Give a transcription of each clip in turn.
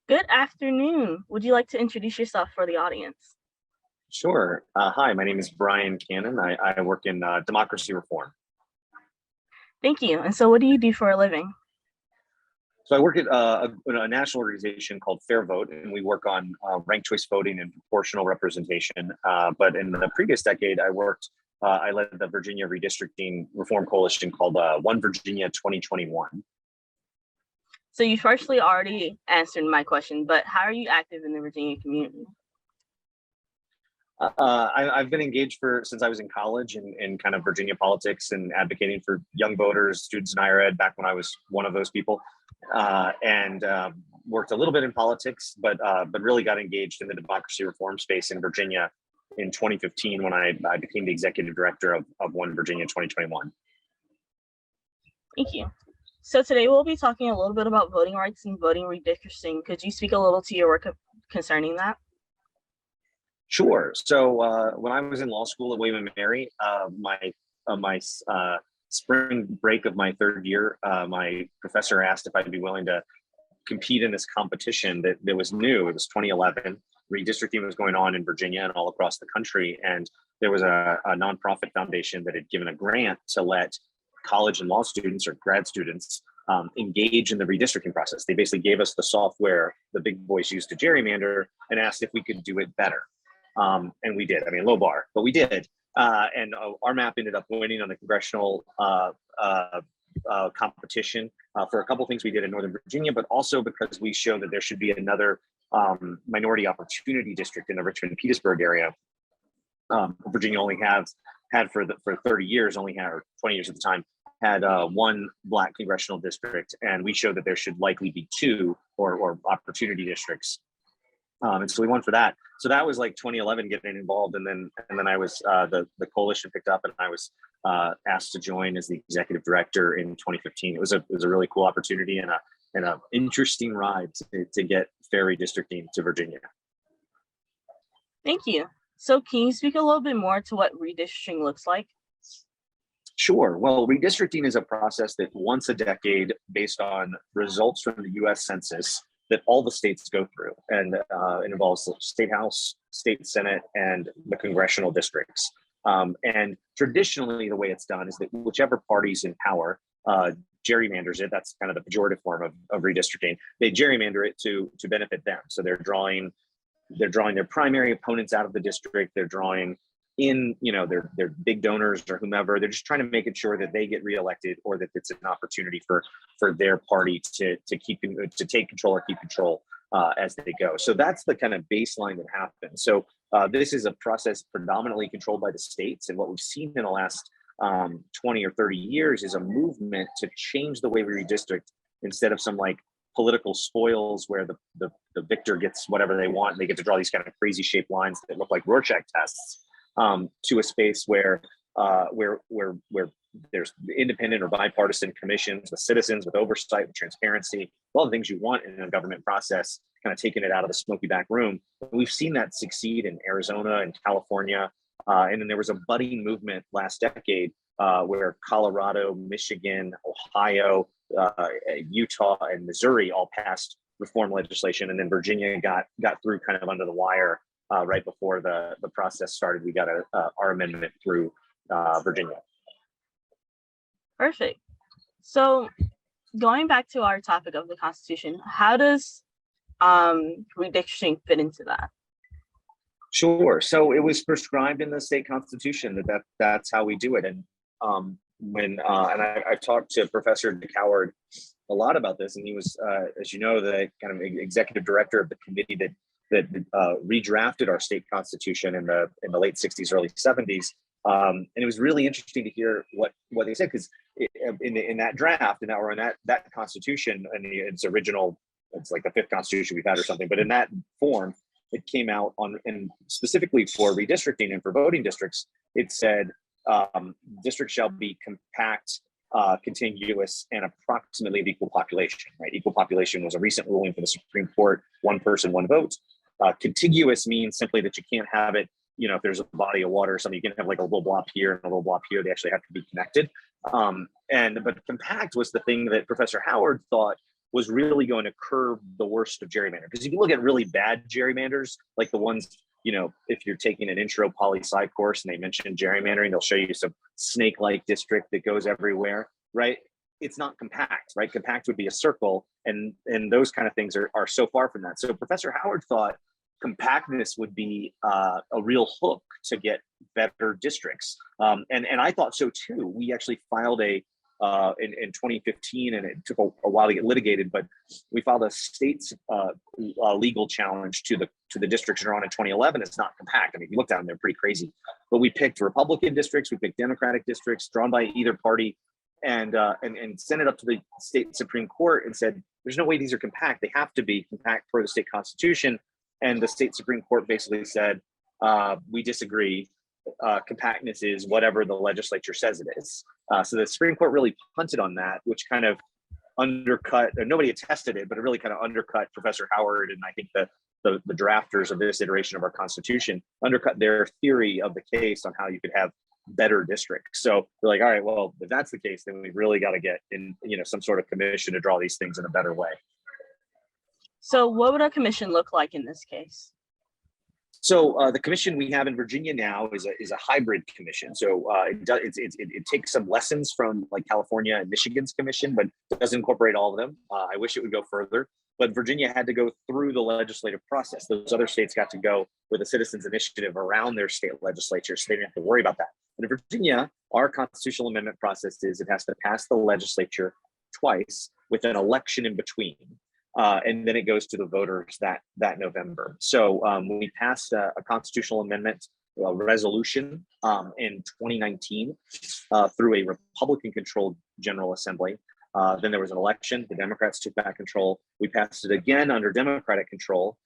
Good afternoon. Would you like to introduce yourself for the audience? Sure. Hi, my name is Brian Cannon. I work in democracy reform. Thank you. And so what do you do for a living? So I work at a national organization called Fair Vote, and we work on ranked choice voting and proportional representation. But in the previous decade, I led the Virginia Redistricting Reform Coalition called One Virginia 2021. So you partially already answered my question, but how are you active in the Virginia community? I've been engaged since I was in college in kind of Virginia politics and advocating for young voters, students in higher ed, back when I was one of those people, and worked a little bit in politics, but really got engaged in the democracy reform space in Virginia in 2015 when I became the executive director of One Virginia 2021. Thank you. So today we'll be talking a little bit about voting rights and voting redistricting. Could you speak a little to your work concerning that? Sure. So when I was in law school at William & Mary, my spring break of my third year, my professor asked if I'd be willing to compete in this competition that was new. It was 2011. Redistricting was going on in Virginia and all across the country. And there was a nonprofit foundation that had given a grant to let college and law students or grad students engage in the redistricting process. They basically gave us the software the big boys used to gerrymander and asked if we could do it better. And we did. I mean, low bar, but we did. And our map ended up winning on the congressional competition for a couple of things we did in Northern Virginia, but also because we showed that there should be another minority opportunity district in the Richmond-Petersburg area. Virginia only had for 30 years, only had, or 20 years at the time, had one Black congressional district, and we showed that there should likely be two or opportunity districts. And so we won for that. So that was like 2011 getting involved, and then I was the coalition picked up, and I was asked to join as the executive director in 2015. It was a really cool opportunity and an interesting ride to get fair redistricting to Virginia. Thank you. So can you speak a little bit more to what redistricting looks like? Sure. Well, redistricting is a process that once a decade, based on results from the U.S. Census, that all the states go through, and it involves the state house, state senate, and the congressional districts. And traditionally, the way it's done is that whichever party's in power gerrymanders it. That's kind of the pejorative form of redistricting. They gerrymander it to benefit them. So they're drawing their primary opponents out of the district. They're drawing in, their big donors or whomever. They're just trying to make it sure that they get reelected, or that it's an opportunity for their party to take control or keep control as they go. So that's the kind of baseline that happens. So this is a process predominantly controlled by the states, and what we've seen in the last 20 or 30 years is a movement to change the way we redistrict. Instead of some like political spoils where the victor gets whatever they want and they get to draw these kind of crazy shaped lines that look like Rorschach tests, to a space where there's independent or bipartisan commissions with citizens, with oversight, with transparency, all the things you want in a government process, kind of taking it out of the smoky back room. And we've seen that succeed in Arizona and California. And then there was a budding movement last decade where Colorado, Michigan, Ohio, Utah, and Missouri all passed reform legislation. And then Virginia got through kind of under the wire right before the process started. We got our amendment through Virginia. Perfect. So going back to our topic of the Constitution, how does redistricting fit into that? Sure. So it was prescribed in the state constitution that's how we do it. And I've talked to Professor DeCoward a lot about this, and he was, as you know, the kind of executive director of the committee that redrafted our state constitution in the late 60s, early 70s. And it was really interesting to hear what they said, because in that draft, in that constitution, and its original, it's like the fifth constitution we've had or something, but in that form, it came out and specifically for redistricting and for voting districts, it said districts shall be compact, contiguous, and approximately of equal population. Right? Equal population was a recent ruling from the Supreme Court: one person, one vote. Contiguous means simply that you can't have it. If there's a body of water or something, you can have like a little blob here and a little blob here. They actually have to be connected. But compact was the thing that Professor Howard thought was really going to curb the worst of gerrymandering. Because if you look at really bad gerrymanders, like the ones, if you're taking an intro poli-sci course and they mention gerrymandering, they'll show you some snake-like district that goes everywhere, right? It's not compact, right? Compact would be a circle, and those kind of things are so far from that. So Professor Howard thought compactness would be a real hook to get better districts. And I thought so too. We actually filed in 2015, and it took a while to get litigated, but we filed a state's legal challenge to the districts drawn in 2011. It's not compact. I mean, if you look down them, they're pretty crazy. But we picked Republican districts, we picked Democratic districts drawn by either party, and sent it up to the state Supreme Court and said, there's no way these are compact. They have to be compact per the state constitution. And the state Supreme Court basically said, we disagree. Compactness is whatever the legislature says it is. So the Supreme Court really punted on that, which kind of undercut, nobody attested it, but it really kind of undercut Professor Howard, and I think the drafters of this iteration of our Constitution undercut their theory of the case on how you could have better districts. So we're like, all right, well, if that's the case, then we really got to get in, some sort of commission to draw these things in a better way. So what would a commission look like in this case? So the commission we have in Virginia now is a hybrid commission. So it takes some lessons from like California and Michigan's commission, but it doesn't incorporate all of them. I wish it would go further, but Virginia had to go through the legislative process. Those other states got to go with a citizens initiative around their state legislature, so they didn't have to worry about that. And in Virginia, our constitutional amendment process is it has to pass the legislature twice with an election in between. And then it goes to the voters that November. So we passed a constitutional amendment resolution in 2019 through a Republican-controlled General Assembly. Then there was an election. The Democrats took back control. We passed it again under Democratic control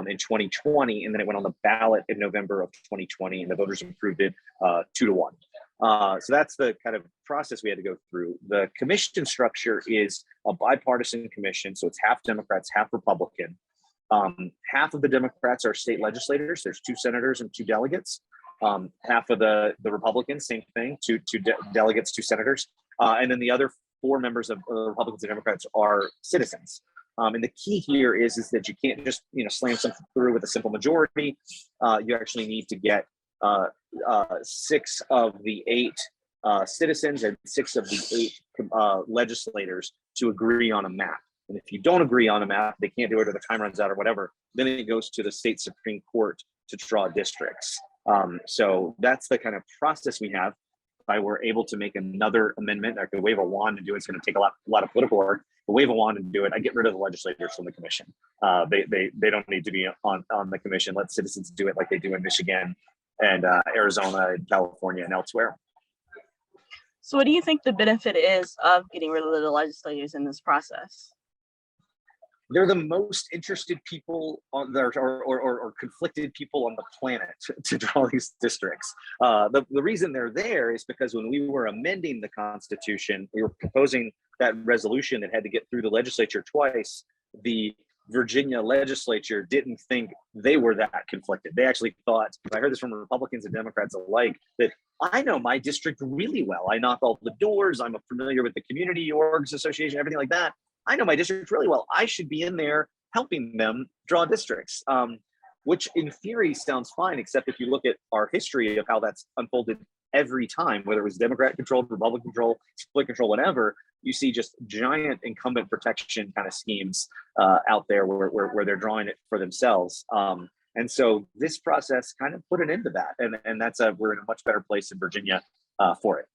in 2020, and then it went on the ballot in November of 2020, and the voters approved it 2-1. So that's the kind of process we had to go through. The commission structure is a bipartisan commission, so it's half Democrats, half Republican. Half of the Democrats are state legislators. There's 2 senators and 2 delegates. Half of the Republicans, same thing, 2 delegates, 2 senators. And then the other 4 members of Republicans and Democrats are citizens. And the key here is that you can't just slam something through with a simple majority. You actually need to get 6 of the 8 citizens and 6 of the 8 legislators to agree on a map. And if you don't agree on a map, they can't do it or the time runs out or whatever, then it goes to the state Supreme Court to draw districts. So that's the kind of process we have. If I were able to make another amendment, I could wave a wand and do it. It's going to take a lot of political work, but wave a wand and do it. I get rid of the legislators from the commission. They don't need to be on the commission. Let citizens do it like they do in Michigan and Arizona and California and elsewhere. So what do you think the benefit is of getting rid of the legislators in this process? They're the most interested people on there, or conflicted people on the planet to draw these districts. The reason they're there is because when we were amending the Constitution, we were proposing that resolution that had to get through the legislature twice. The Virginia legislature didn't think they were that conflicted. They actually thought, I heard this from Republicans and Democrats alike, that I know my district really well. I knock all the doors. I'm familiar with the community orgs association, everything like that. I know my district really well. I should be in there helping them draw districts, which in theory sounds fine, except if you look at our history of how that's unfolded every time, whether it was Democrat controlled, Republican control, split control, whatever, you see just giant incumbent protection kind of schemes out there where they're drawing it for themselves. And so this process kind of put an end to that. And that's we're in a much better place in Virginia for it.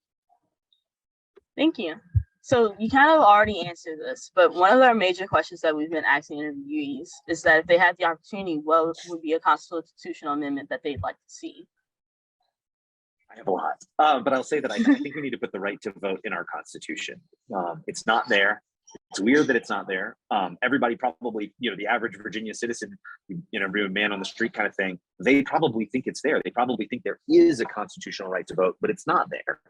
Thank you. So you kind of already answered this, but one of our major questions that we've been asking interviewees is that if they had the opportunity, what would be a constitutional amendment that they'd like to see? I have a lot, but I'll say that I think we need to put the right to vote in our Constitution. It's not there. It's weird that it's not there. Everybody probably, the average Virginia citizen, man on the street kind of thing, they probably think it's there. They probably think there is a constitutional right to vote, but it's not there.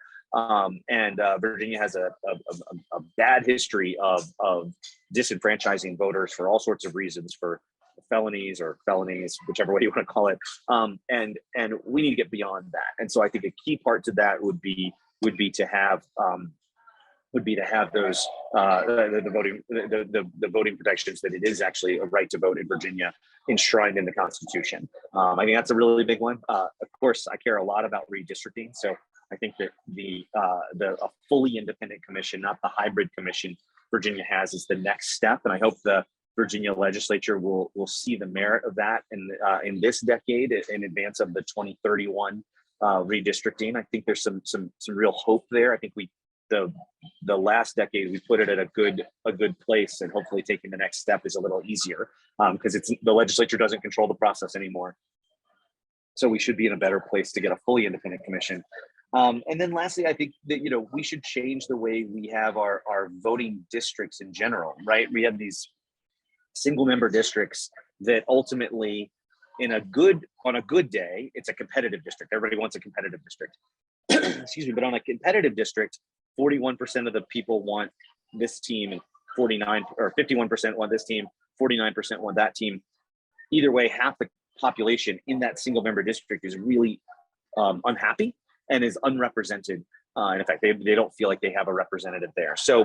And Virginia has a bad history of disenfranchising voters for all sorts of reasons, for felonies, whichever way you want to call it. And we need to get beyond that. And so I think a key part to that would be to have would be to have those the voting protections that it is actually a right to vote in Virginia enshrined in the Constitution. I think that's a really big one. Of course, I care a lot about redistricting, so I think that a fully independent commission, not the hybrid commission Virginia has, is the next step, and I hope the Virginia legislature will see the merit of that in this decade in advance of the 2031 redistricting. I think there's some real hope there. I think the last decade we put it at a good place, and hopefully taking the next step is a little easier because the legislature doesn't control the process anymore. So we should be in a better place to get a fully independent commission. And then lastly, I think that we should change the way we have our voting districts in general, right? We have these single member districts that ultimately on a good day, it's a competitive district. Everybody wants a competitive district. Excuse me, but on a competitive district, 41% of the people want this team and 51% want this team, 49% want that team. Either way, half the population in that single member district is really unhappy and is unrepresented. And in fact, they don't feel like they have a representative there. So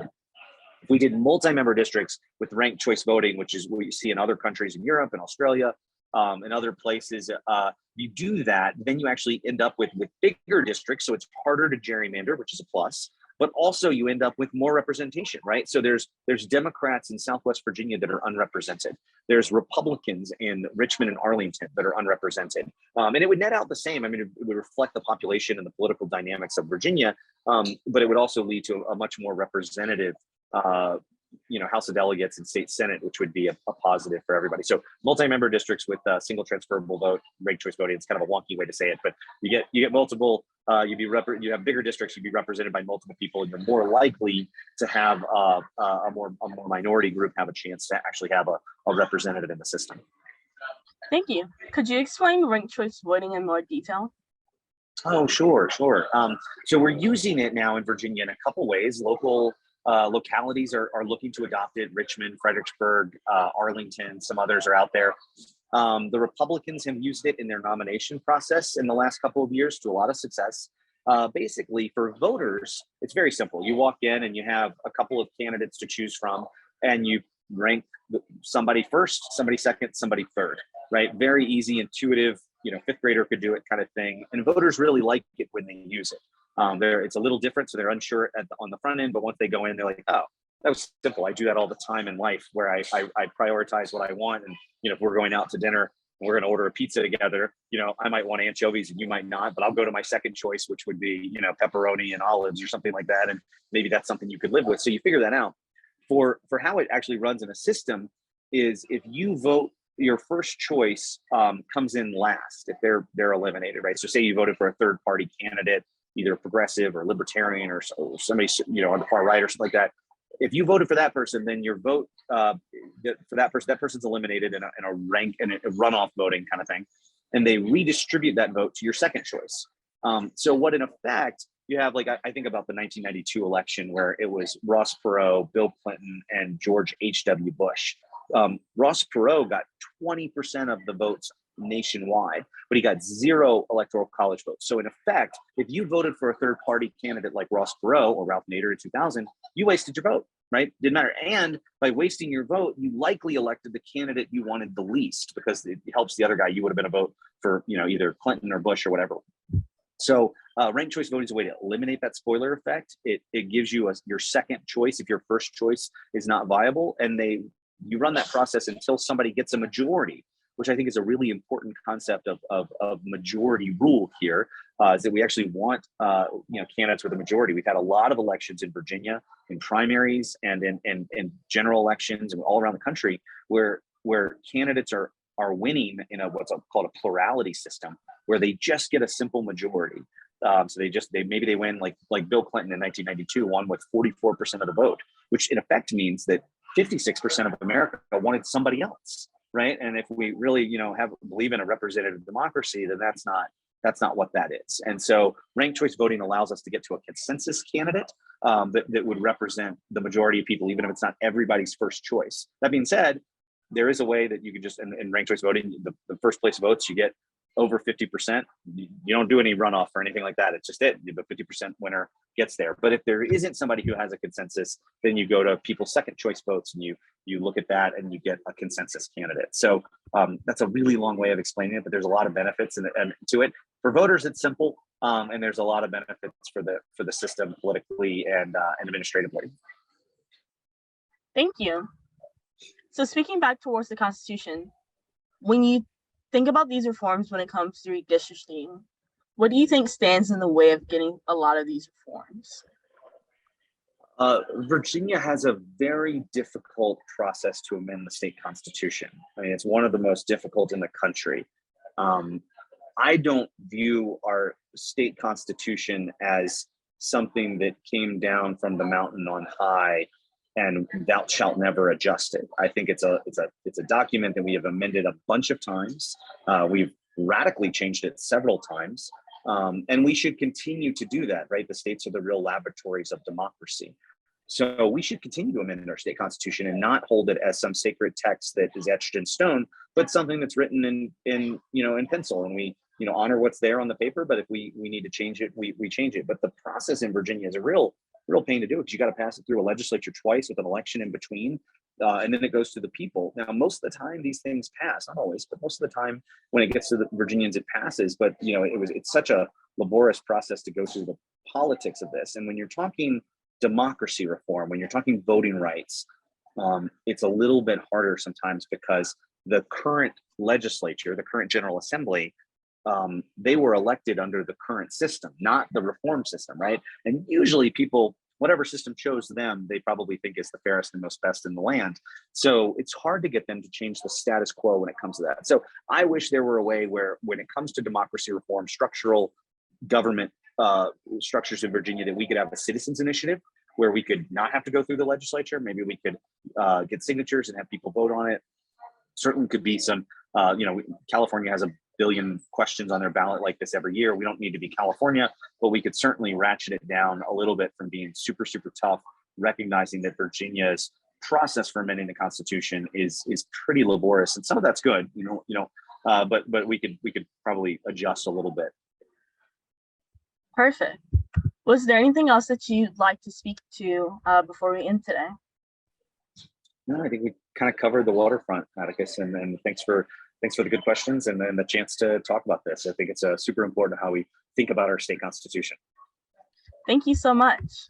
if we did multi-member districts with ranked choice voting, which is what you see in other countries in Europe and Australia and other places, you do that, then you actually end up with bigger districts. So it's harder to gerrymander, which is a plus, but also you end up with more representation, right? So there's Democrats in Southwest Virginia that are unrepresented. There's Republicans in Richmond and Arlington that are unrepresented. And it would net out the same. I mean, it would reflect the population and the political dynamics of Virginia, but it would also lead to a much more representative House of Delegates and state Senate, which would be a positive for everybody. So multi-member districts with single transferable vote, ranked choice voting. It's kind of a wonky way to say it, but you get multiple. You have bigger districts. You'd be represented by multiple people, and you're more likely to have a more minority group have a chance to actually have a representative in the system. Thank you. Could you explain ranked choice voting in more detail? Oh, sure. So we're using it now in Virginia in a couple ways. Localities are looking to adopt it. Richmond, Fredericksburg, Arlington, some others are out there. The Republicans have used it in their nomination process in the last couple of years to a lot of success. Basically, for voters, it's very simple. You walk in and you have a couple of candidates to choose from, and you rank somebody first, somebody second, somebody third, right? Very easy, intuitive, fifth grader could do it kind of thing. And voters really like it when they use it. It's a little different, so they're unsure on the front end, but once they go in, they're like, oh, that was simple. I do that all the time in life, where I prioritize what I want. And if we're going out to dinner and we're going to order a pizza together, I might want anchovies and you might not, but I'll go to my second choice, which would be pepperoni and olives or something like that, and maybe that's something you could live with. So you figure that out. For how it actually runs in a system is if you vote, your first choice comes in last if they're eliminated, right? So say you voted for a third party candidate, either progressive or libertarian or somebody on the far right or something like that. If you voted for that person, then your vote for that person's eliminated in a runoff voting kind of thing, and they redistribute that vote to your second choice. So what in effect you have, like I think about the 1992 election where it was Ross Perot, Bill Clinton, and George H.W. Bush. Ross Perot got 20% of the votes nationwide, but he got 0 electoral college votes. So in effect, if you voted for a third party candidate like Ross Perot or Ralph Nader in 2000, you wasted your vote, right? Didn't matter. And by wasting your vote, you likely elected the candidate you wanted the least, because it helps the other guy. You would have been a vote for, either Clinton or Bush or whatever. So ranked choice voting is a way to eliminate that spoiler effect. It gives you your second choice if your first choice is not viable, and you run that process until somebody gets a majority, which I think is a really important concept of majority rule here, is that we actually want candidates with a majority. We've had a lot of elections in Virginia, in primaries and in general elections and all around the country, where candidates are winning in what's called a plurality system, where they just get a simple majority. So maybe they win like Bill Clinton in 1992 won with 44% of the vote, which in effect means that 56% of America wanted somebody else. Right. And if we really, believe in a representative democracy, then that's not what that is. And so ranked choice voting allows us to get to a consensus candidate that would represent the majority of people, even if it's not everybody's first choice. That being said, there is a way that you can just, in ranked choice voting, the first place votes, you get over 50%. You don't do any runoff or anything like that. It's just the 50% winner gets there. But if there isn't somebody who has a consensus, then you go to people's second choice votes and you look at that and you get a consensus candidate. So that's a really long way of explaining it, but there's a lot of benefits to it. For voters, it's simple, and there's a lot of benefits for the system politically and administratively. Thank you. So speaking back towards the Constitution, when you think about these reforms when it comes to redistricting, what do you think stands in the way of getting a lot of these reforms? Virginia has a very difficult process to amend the state constitution. I mean, it's one of the most difficult in the country. I don't view our state constitution as something that came down from the mountain on high and thou shalt never adjust it. I think it's a document that we have amended a bunch of times. We've radically changed it several times. And we should continue to do that, right? The states are the real laboratories of democracy. So we should continue to amend our state constitution and not hold it as some sacred text that is etched in stone, but something that's written in pencil, and we honor what's there on the paper. But if we need to change it, we change it. But the process in Virginia is a real pain to do, because you got to pass it through a legislature twice with an election in between. And then it goes to the people. Now, most of the time these things pass, not always, but most of the time when it gets to the Virginians, it passes. But it's such a laborious process to go through the politics of this. And when you're talking democracy reform, when you're talking voting rights, it's a little bit harder sometimes, because the current legislature, the current General Assembly, they were elected under the current system, not the reform system, right? And usually people, whatever system chose them, they probably think is the fairest and most best in the land. So it's hard to get them to change the status quo when it comes to that. So I wish there were a way where, when it comes to democracy reform, structural government structures in Virginia, that we could have a citizens initiative where we could not have to go through the legislature. Maybe we could get signatures and have people vote on it. Certainly could be some, California has a billion questions on their ballot like this every year. We don't need to be California, but we could certainly ratchet it down a little bit from being super, super tough, recognizing that Virginia's process for amending the Constitution is pretty laborious, and some of that's good, but we could probably adjust a little bit. Perfect. Was there anything else that you'd like to speak to before we end today? No, I think we kind of covered the waterfront, Atticus, and thanks for the good questions and the chance to talk about this. I think it's super important how we think about our state constitution. Thank you so much.